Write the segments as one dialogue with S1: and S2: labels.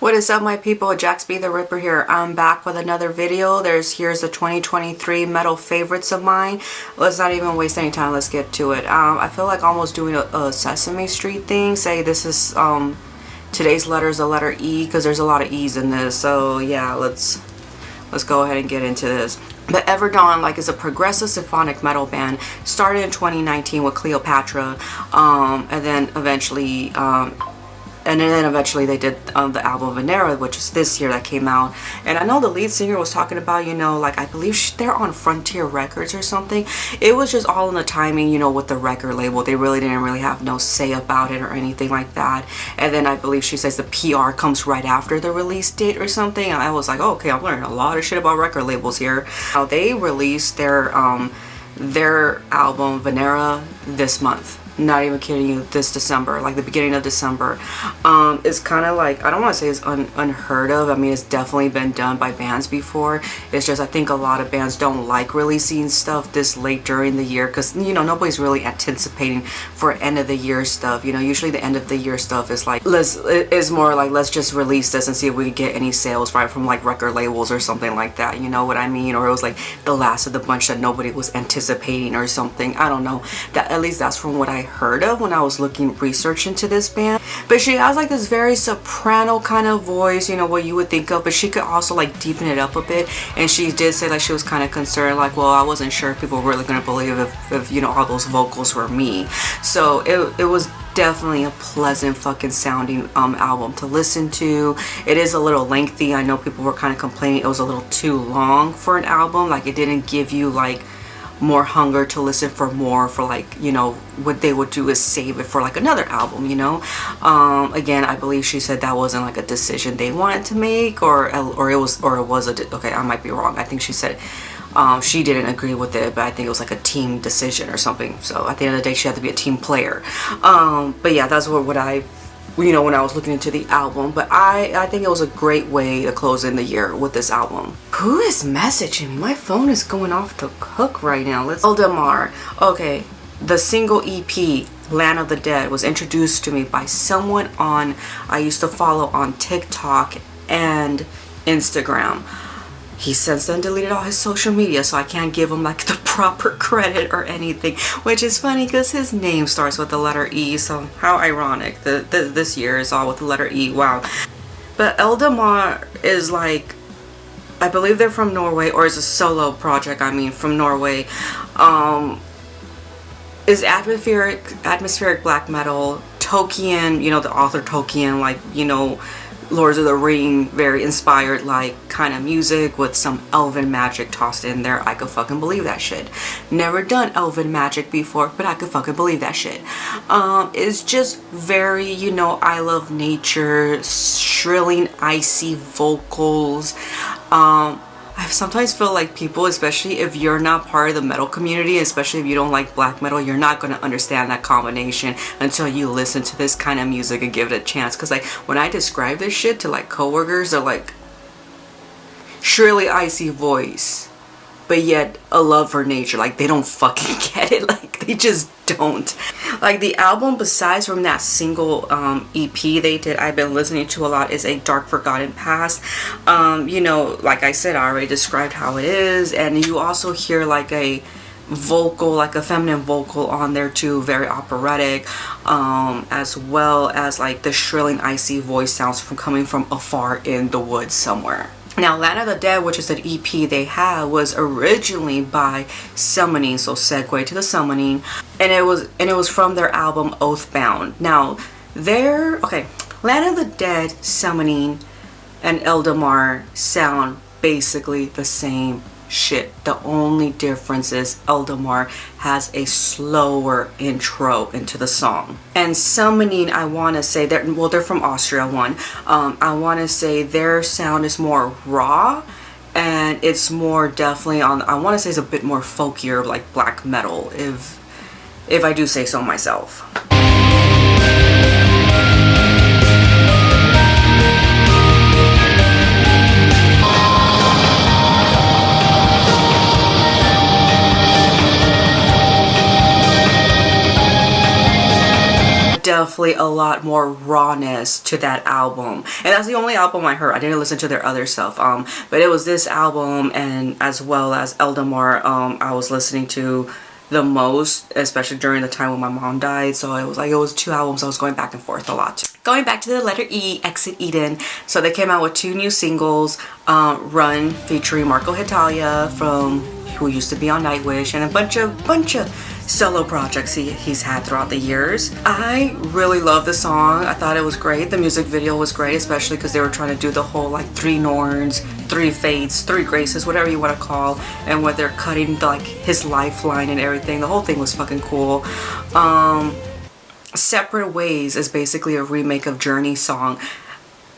S1: What is up, my people? JaxB.TheRipper here. I'm back with another video. Here's the 2023 metal favorites of mine. Let's not even waste any time. Let's get to it. I feel like almost doing a Sesame Street thing. Say this is today's letter is the letter E, because there's a lot of E's in this. So yeah, let's go ahead and get into this. But Everdon, is a progressive symphonic metal band. Started in 2019 with Cleopatra, and then eventually they did the album Venera, which is this year that came out. And I know the lead singer was talking about, I believe they're on Frontier Records or something. It was just all in the timing, with the record label. They really didn't have no say about it or anything like that. And then I believe she says the PR comes right after the release date or something. And I was like, oh, okay, I'm learning a lot of shit about record labels here. Now, they released their album Venera this month. Not even kidding you, this December, the beginning of December. It's kind of I don't want to say it's unheard of. I mean, it's definitely been done by bands before. It's just I think a lot of bands don't like releasing stuff this late during the year, because nobody's really anticipating for end of the year stuff. Usually the end of the year stuff is let's just release this and see if we can get any sales right from record labels or something like that. You know what I mean? Or it was the last of the bunch that nobody was anticipating or something. I don't know. That at least that's from what I heard of when I was research into this band. But she has this very soprano kind of voice, what you would think of, but she could also deepen it up a bit. And she did say she was kind of concerned, well, I wasn't sure if people were really going to believe if all those vocals were me. So it was definitely a pleasant fucking sounding album to listen to. It is a little lengthy. I know people were kind of complaining it was a little too long for an album. It didn't give you more hunger to listen for more, for what they would do is save it for another album. Again, I believe she said that wasn't a decision they wanted to make, or it was okay, I might be wrong. I think she said she didn't agree with it, but I think it was a team decision or something. So at the end of the day, she had to be a team player. But yeah, that's what I when I was looking into the album. But I think it was a great way to close in the year with this album. Who is messaging me? My phone is going off the hook right now. Eldamar. Okay, the single EP Land of the Dead was introduced to me by someone I used to follow on TikTok and Instagram. He since then deleted all his social media, so I can't give him the proper credit or anything, which is funny because his name starts with the letter E, so how ironic. This year is all with the letter E. Wow. But Eldamar is I believe they're from Norway, or is a solo project, from Norway. Is atmospheric black metal, Tolkien, the author Tolkien, Lord of the Ring, very inspired kind of music with some elven magic tossed in there. I could fucking believe that shit. Never done elven magic before, but I could fucking believe that shit. It's just very, I love nature, shrilling, icy vocals. I sometimes feel people, especially if you're not part of the metal community, especially if you don't like black metal, you're not going to understand that combination until you listen to this kind of music and give it a chance. Because when I describe this shit to coworkers, they're shrilly icy voice, but yet a love for nature. They don't fucking get it. They just don't. The album, besides from that single EP they did, I've been listening to a lot, is A Dark Forgotten Past. Like I said, I already described how it is, and you also hear a vocal, a feminine vocal on there too, very operatic, as well as the shrilling icy voice sounds coming from afar in the woods somewhere. Now, Land of the Dead, which is an EP they had, was originally by Summoning, so segue to the Summoning, and it was from their album Oathbound. Now, Land of the Dead, Summoning, and Eldamar sound basically the same shit. The only difference is Eldamar has a slower intro into the song, and Summoning, I want to say they're from Austria. I want to say their sound is more raw, and it's more definitely I want to say it's a bit more folkier, black metal, if I do say so myself. definitely a lot more rawness to that album, and that's the only album I heard. I didn't listen to their other stuff, but it was this album, and as well as Eldamar, I was listening to the most, especially during the time when my mom died. So it was 2 albums I was going back and forth a lot. Going back to the letter E, Exit Eden. So they came out with 2 new singles, Run featuring Marco Hitalia, who used to be on Nightwish, and a bunch of solo projects he's had throughout the years. I really love the song. I thought it was great. The music video was great, especially because they were trying to do the whole like 3 Norns, 3 Fates, 3 Graces, whatever you want to call, and where they're cutting like his lifeline and everything. The whole thing was fucking cool. Separate Ways is basically a remake of Journey's song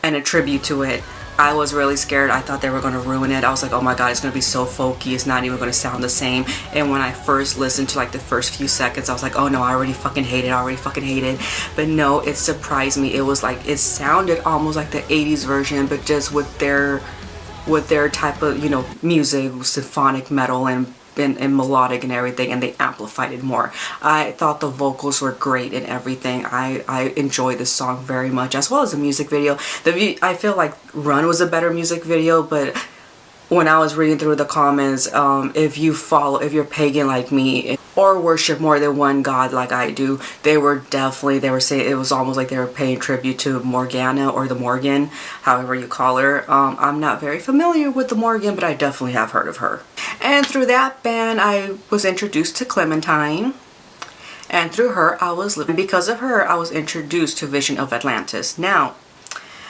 S1: and a tribute to it. I was really scared. I thought they were going to ruin it. I was like, oh my god, it's going to be so folky. It's not even going to sound the same. And when I first listened to like the first few seconds, I was like, oh no, I already fucking hate it. But no, it surprised me. It was like, it sounded almost like the 80s version, but just with their type of, you know, music, symphonic metal and melodic and everything, and they amplified it more. I thought the vocals were great and everything. I enjoyed this song very much, as well as the music video. I feel like Run was a better music video, but when I was reading through the comments, if you're pagan like me or worship more than one god like I do, they were saying it was almost like they were paying tribute to Morgana, or the Morgan, however you call her. I'm not very familiar with the Morgan, but I definitely have heard of her. And through that band, I was introduced to Clementine. And through her, because of her, I was introduced to Vision of Atlantis. Now,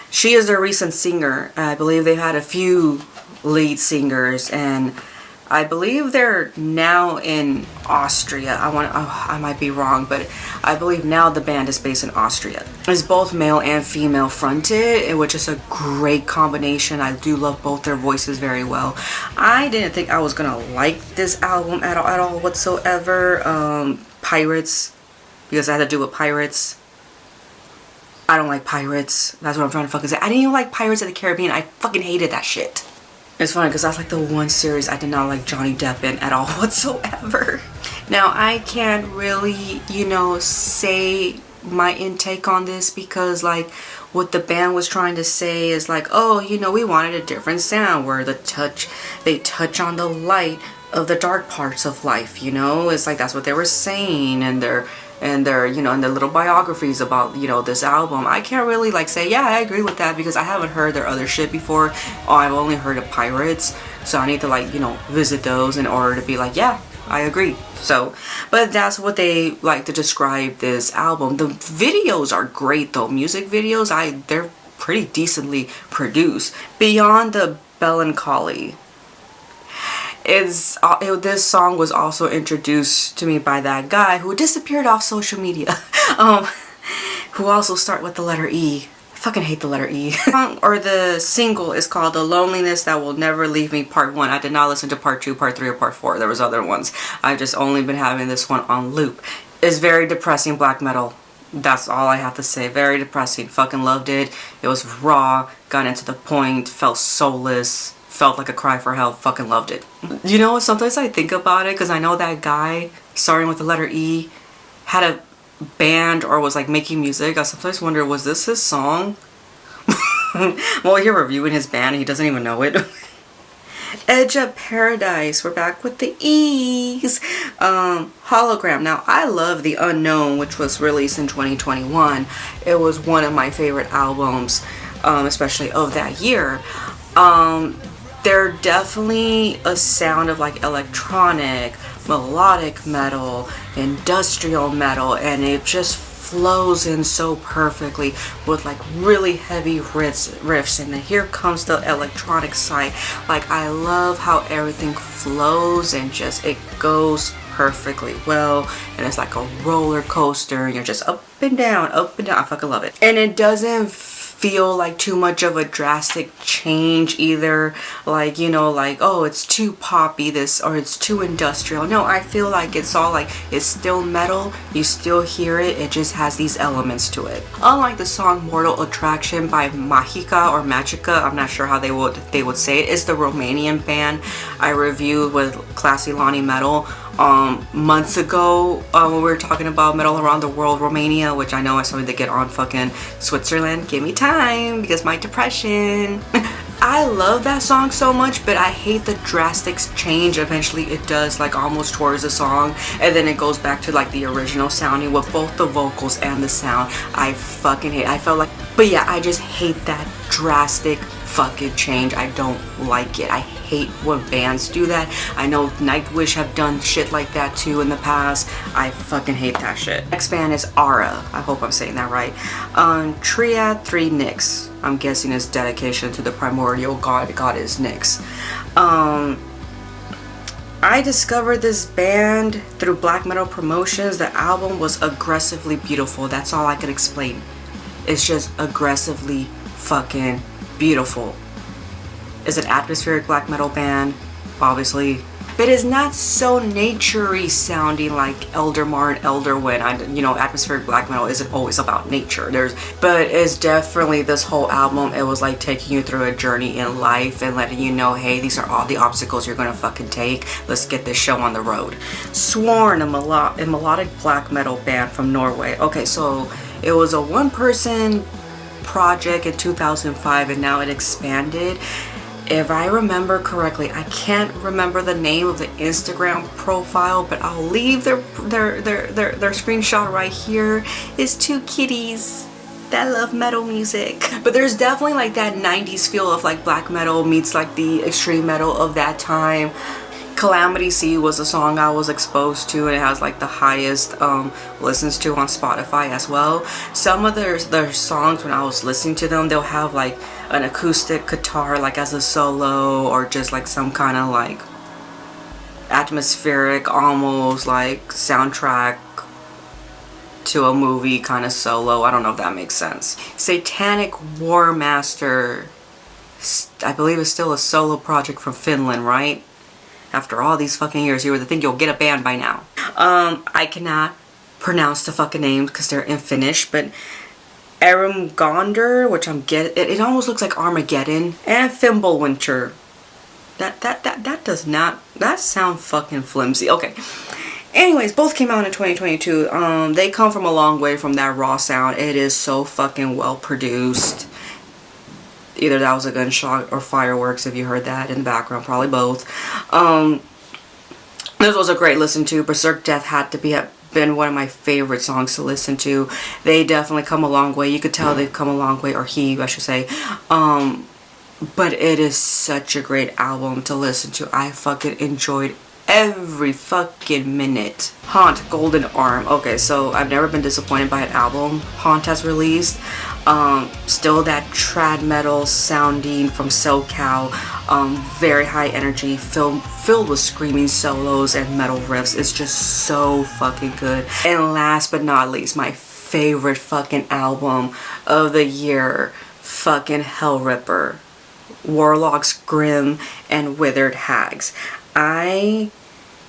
S1: she is a recent singer. I believe they've had a few lead singers, and I believe they're now in Austria. I might be wrong, but I believe now the band is based in Austria. It's both male and female fronted, which is a great combination. I do love both their voices very well. I didn't think I was gonna like this album at all whatsoever. Pirates, because I had to do with pirates. I don't like pirates. That's what I'm trying to fucking say. I didn't even like Pirates of the Caribbean. I fucking hated that shit. It's funny because that's like the one series I did not like Johnny Depp in at all whatsoever. Now, I can't really, you know, say my intake on this, because like what the band was trying to say is like, oh, you know, we wanted a different sound where they touch on the light of the dark parts of life, you know. It's like that's what they were saying, and their you know, in their little biographies about, you know, this album. I can't really like say, yeah, I agree with that, because I haven't heard their other shit before. I've only heard of Pirates, so I need to like, you know, visit those in order to be like, yeah, I agree. So, but that's what they like to describe this album. The videos are great though. Music videos, they're pretty decently produced. Beyond the Melancholy, this song was also introduced to me by that guy who disappeared off social media, who also start with the letter E. I fucking hate the letter E. Or the single is called The Loneliness That Will Never Leave Me Part 1. I did not listen to Part 2, Part 3, or Part 4. There was other ones. I've just only been having this one on loop. It's very depressing black metal. That's all I have to say. Very depressing. Fucking loved it. It was raw, got into the point, felt soulless, felt like a cry for help. Fucking loved it. You know, sometimes I think about it, because I know that guy starting with the letter E had a band or was like making music. I sometimes wonder, was this his song? Well, you're reviewing his band and he doesn't even know it. Edge of Paradise, we're back with the E's. Hologram. Now, I love The Unknown, which was released in 2021. It was one of my favorite albums, especially of that year. They're definitely a sound of like electronic, melodic metal, industrial metal, and it just flows in so perfectly with like really heavy riffs, and then here comes the electronic side. Like, I love how everything flows and just it goes perfectly well, and it's like a roller coaster, and you're just up and down, up and down. I fucking love it. And it doesn't feel like too much of a drastic change either, like, you know, like, oh, it's too poppy this, or it's too industrial. No, I feel like it's all like, it's still metal, you still hear it, it just has these elements to it. Unlike the song Mortal Attraction by Magica or Magica, I'm not sure how they would say it. It's the Romanian band I reviewed with Classy Lonnie Metal months ago when we were talking about Metal Around the World Romania, which I know I started to get on fucking Switzerland. Give me time because my depression. I love that song so much, but I hate the drastic change eventually it does, like almost towards the song, and then it goes back to like the original sounding with both the vocals and the sound. I fucking hate. I felt like, but yeah, I just hate that drastic fucking change. I don't like it. I hate when bands do that. I know Nightwish have done shit like that too in the past. I fucking hate that shit. Next band is Ara. I hope I'm saying that right. Triad 3 Nyx. I'm guessing it's dedication to the primordial goddess Nyx. I discovered this band through black metal promotions. The album was aggressively beautiful. That's all I could explain. It's just aggressively fucking beautiful. It's an atmospheric black metal band, obviously, but it's not so nature-y sounding like Eldemar and Elderwind. You know, atmospheric black metal isn't always about nature. But it's definitely, this whole album, it was like taking you through a journey in life and letting you know, hey, these are all the obstacles you're gonna fucking take. Let's get this show on the road. Sworn, a melodic black metal band from Norway. Okay, so it was a one-person project in 2005 and now it expanded. If I remember correctly, I can't remember the name of the Instagram profile, but I'll leave their screenshot right here. It's two kitties that love metal music. But there's definitely like that 90s feel of like black metal meets like the extreme metal of that time. Calamity Sea was a song I was exposed to, and it has like the highest listens to on Spotify as well. Some of their songs, when I was listening to them, they'll have like an acoustic guitar like as a solo, or just like some kind of like atmospheric, almost like soundtrack to a movie kind of solo. I don't know if that makes sense. Satanic War Master, I believe it's still a solo project from Finland, right? After all these fucking years, you would think you'll get a band by now. I cannot pronounce the fucking names because they're in Finnish, but Erumgonder, which it almost looks like Armageddon, and Fimbulwinter. That does not, that sound fucking flimsy. Okay. Anyways, both came out in 2022. They come from a long way from that raw sound. It is so fucking well produced. Either that was a gunshot or fireworks if you heard that in the background, probably both. This was a great listen to. Berserk Death had to been one of my favorite songs to listen to. They definitely come a long way. You could tell they've come a long way, or he, I should say. But it is such a great album to listen to. I fucking enjoyed every fucking minute. Haunt, Golden Arm. Okay, so I've never been disappointed by an album Haunt has released. Still that trad metal sounding from SoCal, very high energy, filled with screaming solos and metal riffs. It's just so fucking good. And last but not least, my favorite fucking album of the year, fucking JaxB.TheRipper, Warlocks Grim and Withered Hags. I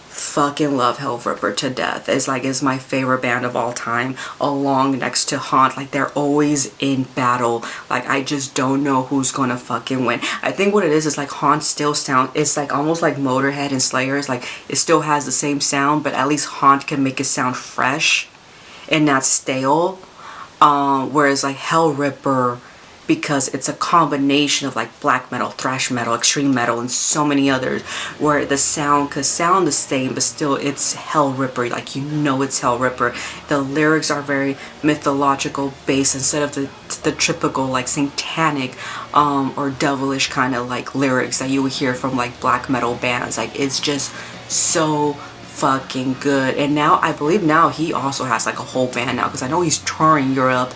S1: fucking love JaxB.TheRipper to death. It's my favorite band of all time, along next to Haunt. Like, they're always in battle. Like, I just don't know who's gonna fucking win. I think what it is like Haunt still sound, it's like almost like Motorhead and Slayer. It's like it still has the same sound, but at least Haunt can make it sound fresh and not stale. Whereas like JaxB.TheRipper, because it's a combination of like black metal, thrash metal, extreme metal, and so many others, where the sound could sound the same, but still it's JaxB.TheRipper. Like, you know it's JaxB.TheRipper. The lyrics are very mythological based instead of the typical like satanic or devilish kind of like lyrics that you would hear from like black metal bands. Like, it's just so fucking good. And now I believe now he also has like a whole band now, because I know he's touring Europe.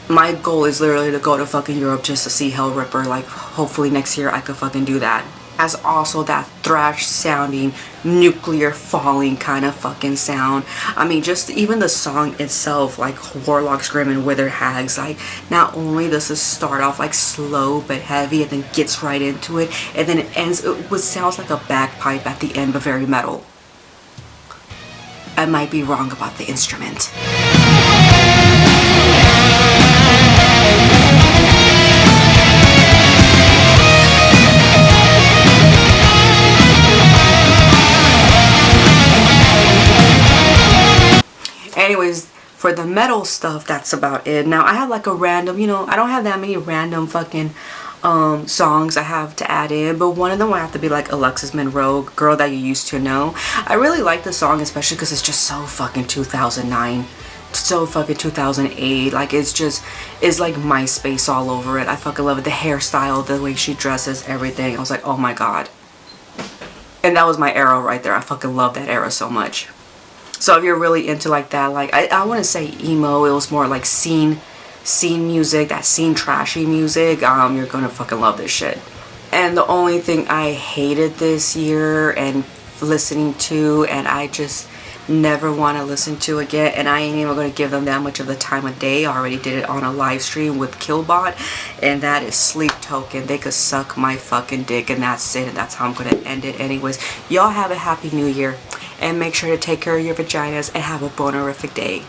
S1: My goal is literally to go to fucking Europe just to see JaxB.TheRipper. Like, hopefully next year I could fucking do that. As also that thrash sounding, nuclear falling kind of fucking sound. I mean, just even the song itself, like Warlocks Grim and Withered Hags, like, not only does it start off like slow but heavy and then gets right into it, and then it ends, it sounds like a bagpipe at the end, but very metal. I might be wrong about the instrument. for the metal stuff, that's about it. Now I have like a random, you know, I don't have that many random fucking songs I have to add in, but one of them will have to be like Alexis Monroe, Girl That You Used to Know. I really like the song, especially because it's just so fucking 2009, so fucking 2008. Like it's like MySpace all over it. I fucking love it. The hairstyle, the way she dresses, everything. I was like, oh my god. And that was my era right there. I fucking love that era so much. So if you're really into like that, like I wouldn't say emo, it was more like scene music, that scene trashy music, you're gonna fucking love this shit. And the only thing I hated this year and listening to, and I just never want to listen to again, and I ain't even gonna give them that much of the time of day. I already did it on a live stream with Killbot, and that is Sleep Token. They could suck my fucking dick, and that's it, and that's how I'm gonna end it anyways. Y'all have a happy new year, and make sure to take care of your vaginas and have a bonerific day.